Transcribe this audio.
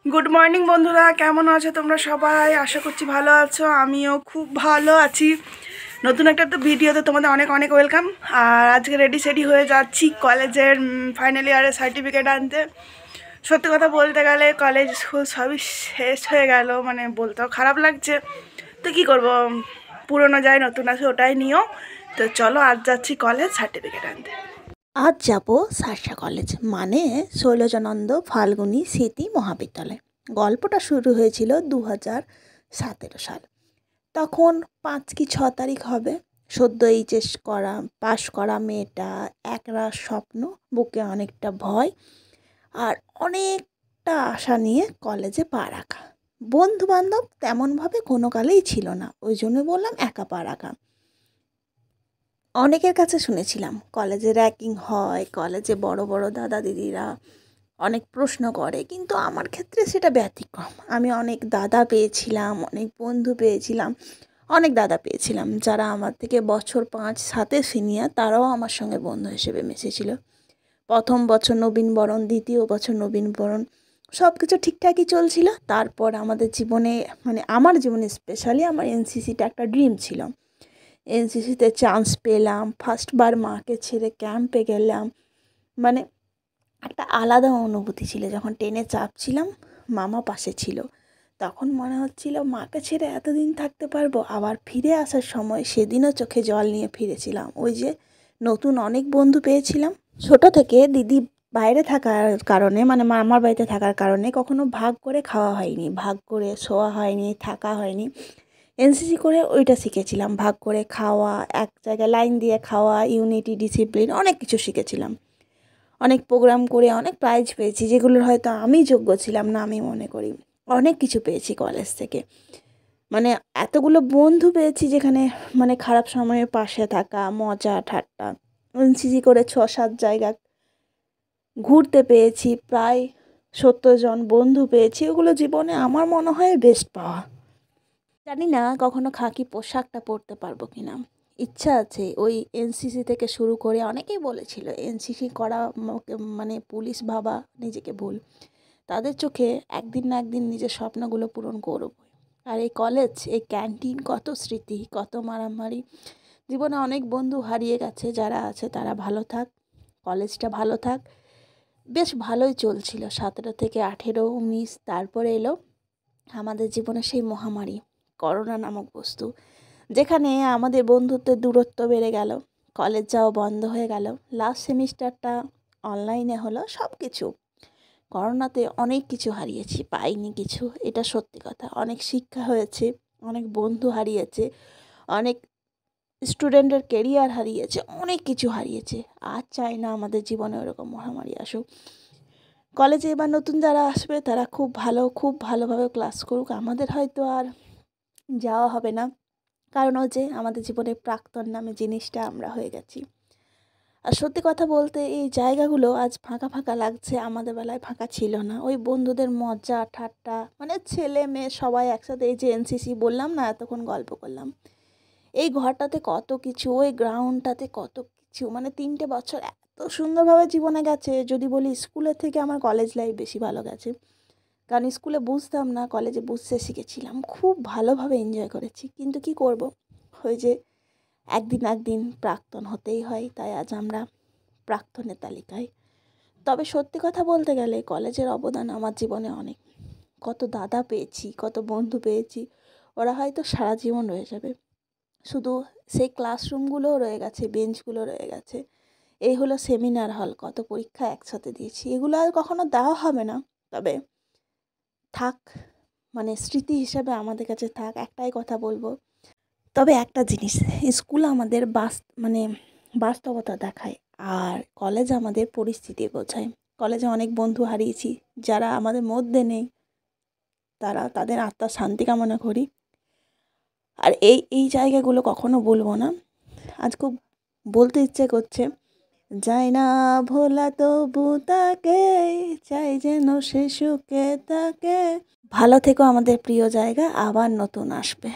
Good morning বন্ধুরা, কেমন আছো তোমরা সবাই? আশা করছি ভালো আছো। আমিও খুব ভালো আছি। নতুন একটা তো ভিডিওতে তোমাদের অনেক অনেক ওয়েলকাম। আর আজকে রেডি সেডি হয়ে যাচ্ছি কলেজের ফাইনাল ইয়ারের সার্টিফিকেট আনতে। সত্যি কথা বলতে গেলে কলেজ স্কুল সবই শেষ হয়ে গেল, মানে বলতেও খারাপ লাগছে। তো কী করবো, পুরনো যায় নতুন আছে, ওটাই নিও। তো চলো আজ যাচ্ছি কলেজ সার্টিফিকেট আনতে। আজ যাব শার্শা কলেজ, মানে শৈলজানন্দ ফাল্গুনী স্মৃতি মহাবিদ্যালয়। গল্পটা শুরু হয়েছিল 2017 সাল। তখন 5 কি 6 তারিখ হবে। সদ্য এইচএস পাশ করা মেয়েটা, একরাশ স্বপ্ন, বুকে অনেকটা ভয় আর অনেকটা আশা নিয়ে কলেজে পা রাখা। বন্ধু বান্ধব তেমনভাবে কোনো কালেই ছিল না, ওই জন্য বললাম একা পা রাখা। অনেকের কাছে শুনেছিলাম কলেজে র্যাগিং হয়, কলেজে বড় বড় দাদা দিদিরা অনেক প্রশ্ন করে, কিন্তু আমার ক্ষেত্রে সেটা ব্যতিক্রম। আমি অনেক দাদা পেয়েছিলাম, অনেক বন্ধু পেয়েছিলাম। অনেক দাদা পেয়েছিলাম যারা আমার থেকে বছর 5-7 সিনিয়র, তারাও আমার সঙ্গে বন্ধু হিসেবে মিশেছিল। প্রথম বছর নবীনবরণ, দ্বিতীয় বছর নবীনবরণ, সব কিছু ঠিকঠাকই চলছিল। তারপর আমাদের জীবনে, মানে আমার জীবনে স্পেশালি আমার এনসিসিটা একটা ড্রিম ছিল। এনসিসিতে চান্স পেলাম, ফার্স্টবার মাকে ছেড়ে ক্যাম্পে গেলাম। মানে একটা আলাদা অনুভূতি ছিল। যখন ট্রেনে চাপছিলাম, মামা পাশে ছিল, তখন মনে হচ্ছিল মাকে ছেড়ে এতদিন থাকতে পারবো। আবার ফিরে আসার সময় সেদিনও চোখে জল নিয়ে ফিরেছিলাম। ওই যে নতুন অনেক বন্ধু পেয়েছিলাম। ছোট থেকে দিদি বাইরে থাকার কারণে, মানে মামার বাড়িতে থাকার কারণে কখনো ভাগ করে খাওয়া হয়নি, ভাগ করে শোয়া হয়নি, থাকা হয়নি। এনসিসি করে ওইটা শিখেছিলাম, ভাগ করে খাওয়া, এক জায়গায় লাইন দিয়ে খাওয়া, ইউনিটি, ডিসিপ্লিন, অনেক কিছু শিখেছিলাম। অনেক প্রোগ্রাম করে অনেক প্রাইজ পেয়েছি, যেগুলোর হয়তো আমি যোগ্য ছিলাম না, আমি মনে করি। অনেক কিছু পেয়েছি কলেজ থেকে। মানে এতগুলো বন্ধু পেয়েছি যেখানে, মানে খারাপ সময়ে পাশে থাকা, মজা ঠাট্টা। এনসিসি করে 6-7 জায়গা ঘুরতে পেয়েছি, প্রায় 70 জন বন্ধু পেয়েছি। ওগুলো জীবনে আমার মনে হয় বেস্ট পাওয়া। জানি না কখনো খাকি পোশাকটা পরতে পারবো কিনা। ইচ্ছা আছে। ওই এনসিসি থেকে শুরু করে অনেকেই বলেছিল এনসিসি করা মানে পুলিশ ভাবা নিজেকে ভুল। তাদের চোখে একদিন না একদিন নিজের স্বপ্নগুলো পূরণ করব। আর এই কলেজ, এই ক্যান্টিন, কত স্মৃতি, কত মারামারি। জীবনে অনেক বন্ধু হারিয়ে গেছে, যারা আছে তারা ভালো থাক, কলেজটা ভালো থাক। বেশ ভালোই চলছিল 17 থেকে 18, 19, তারপরে এলো আমাদের জীবনে সেই মহামারী করোনা নামক বস্তু, যেখানে আমাদের বন্ধুত্বের দূরত্ব বেড়ে গেল, কলেজ যাওয়া বন্ধ হয়ে গেল। লাস্ট সেমিস্টারটা অনলাইনে হলো, সব কিছু। করোনাতে অনেক কিছু হারিয়েছি, পাইনি কিছু, এটা সত্যি কথা। অনেক শিক্ষা হয়েছে, অনেক বন্ধু হারিয়েছে, অনেক স্টুডেন্টের কেরিয়ার হারিয়েছে, অনেক কিছু হারিয়েছে। আর চাই না আমাদের জীবনে ওরকম মহামারী আসুক। কলেজে এবার নতুন যারা আসবে তারা খুব ভালোভাবে ক্লাস করুক। আমাদের হয়তো আর যাওয়া হবে না, কারণ হচ্ছে আমাদের জীবনে প্রাক্তন নামে জিনিসটা আমরা হয়ে গেছি। আর সত্যি কথা বলতে এই জায়গাগুলো আজ ফাঁকা ফাঁকা লাগছে, আমাদের বেলায় ফাঁকা ছিল না। ওই বন্ধুদের মজা ঠাট্টা, মানে ছেলে মেয়ে সবাই একসাথে, এই যে এনসিসি বললাম না, এতক্ষণ গল্প করলাম, এই ঘরটাতে কত কিছু, ওই গ্রাউন্ডটাতে কত কিছু, মানে 3টে বছর এত সুন্দরভাবে জীবনে গেছে। যদি বলি স্কুলের থেকে আমার কলেজ লাইফ বেশি ভালো গেছে, কারণ স্কুলে বুঝতাম না, কলেজে বুঝতে শিখেছিলাম, খুব ভালোভাবে এনজয় করেছি। কিন্তু কি করব, ওই যে একদিন প্রাক্তন হতেই হয়, তাই আজ আমরা প্রাক্তনের তালিকায়। তবে সত্যি কথা বলতে গেলে কলেজের অবদান আমার জীবনে অনেক। কত দাদা পেয়েছি, কত বন্ধু পেয়েছি, ওরা হয়তো সারা জীবন রয়ে যাবে। শুধু সেই ক্লাসরুমগুলোও রয়ে গেছে, বেঞ্চগুলো রয়ে গেছে। এই হলো সেমিনার হল, কত পরীক্ষা একসাথে দিয়েছি, এগুলো আর কখনো দেওয়া হবে না। তবে থাক, মানে স্মৃতি হিসাবে আমাদের কাছে থাক, একটাই কথা বলবো। তবে একটা জিনিস, স্কুল আমাদের মানে বাস্তবতা দেখায়, আর কলেজ আমাদের পরিস্থিতি বোঝায়। কলেজে অনেক বন্ধু হারিয়েছি, যারা আমাদের মধ্যে নেই, তাদের আত্মার শান্তি কামনা করি। আর এই জায়গাগুলো কখনো ভুলবো না। আজ খুব বলতে ইচ্ছে করছে, যায় না ভোলা তবু তাকে, চাই যেন সে সুখে তাকে। ভালো থেকো আমাদের প্রিয় জায়গা, আবার নতুন আসবে।